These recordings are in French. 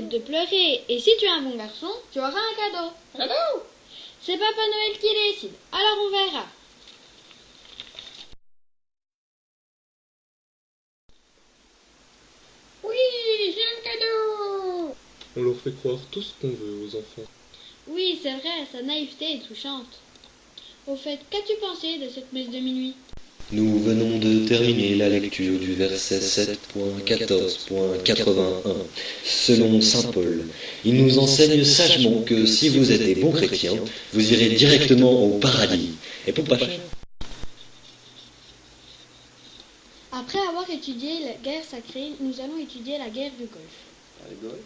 arrête de pleurer, et si tu es un bon garçon, tu auras un cadeau. Cadeau? C'est Papa Noël qui décide, alors on verra. Oui, j'ai un cadeau. On leur fait croire tout ce qu'on veut aux enfants. Oui, c'est vrai, sa naïveté est touchante. Au fait, qu'as-tu pensé de cette messe de minuit? Nous venons de terminer la lecture du verset 7.14.81. Selon saint Paul, il nous enseigne sagement que si vous êtes des bons chrétiens, vous irez directement au paradis. Et pour pas cher. Après avoir étudié la guerre sacrée, nous allons étudier la guerre du Golfe. Le golf.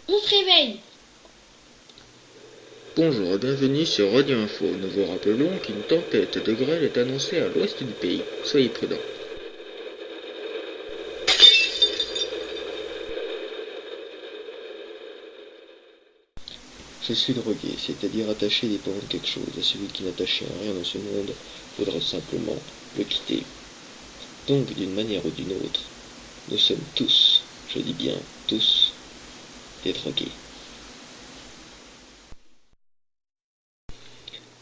On se réveille! Bonjour et bienvenue sur Radio Info. Nous vous rappelons qu'une tempête de grêle est annoncée à l'ouest du pays. Soyez prudents. Je suis drogué, c'est-à-dire attaché dépendant de quelque chose. À celui qui n'attache à rien dans ce monde faudra simplement le quitter. Donc, d'une manière ou d'une autre, nous sommes tous, je dis bien tous, des drogués.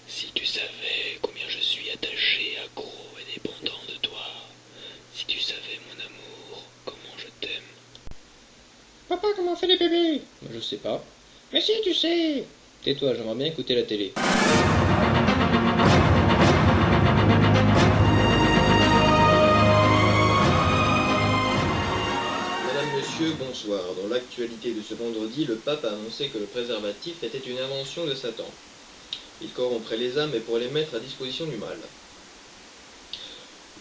Si tu savais combien je suis attaché, accro et dépendant de toi, si tu savais mon amour, comment je t'aime. Papa, comment on fait les bébés? Je sais pas. Mais si, tu sais. Tais-toi, j'aimerais bien écouter la télé. Madame, monsieur, bonsoir. Dans l'actualité de ce vendredi, le pape a annoncé que le préservatif était une invention de Satan. Il corromprait les âmes et pour les mettre à disposition du mal.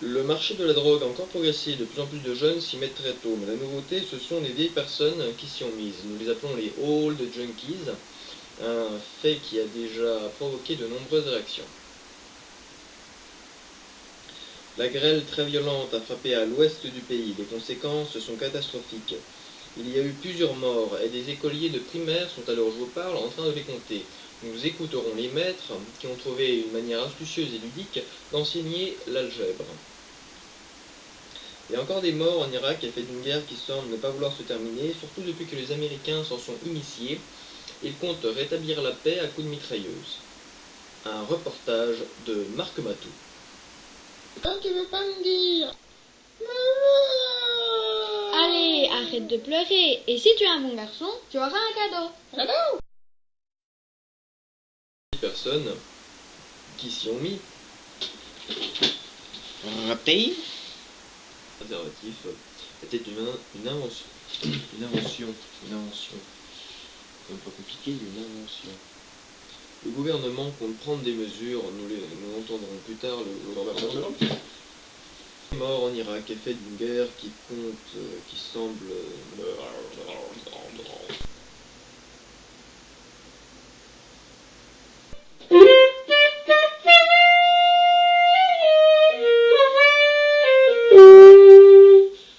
Le marché de la drogue a encore progressé, de plus en plus de jeunes s'y mettent très tôt, mais la nouveauté, ce sont les vieilles personnes qui s'y ont mises. Nous les appelons les old junkies, un fait qui a déjà provoqué de nombreuses réactions. La grêle très violente a frappé à l'ouest du pays, les conséquences sont catastrophiques. Il y a eu plusieurs morts et des écoliers de primaire sont à l'heure où je vous parle en train de les compter. Nous écouterons les maîtres qui ont trouvé une manière astucieuse et ludique d'enseigner l'algèbre. Il y a encore des morts en Irak à fait d'une guerre qui semble ne pas vouloir se terminer, surtout depuis que les Américains s'en sont initiés. Ils comptent rétablir la paix à coups de mitrailleuses. Un reportage de Marc Matou. Quand tu veux pas me dire? Allez, arrête de pleurer, et si tu es un bon garçon, tu auras un cadeau. Cadeau? Personnes qui s'y ont mis. Raté? Le préservatif était une invention. Une invention. C'est pas compliqué, une invention. Le gouvernement compte prendre des mesures, nous l'entendrons plus tard, le mort en Irak est fait d'une guerre qui semble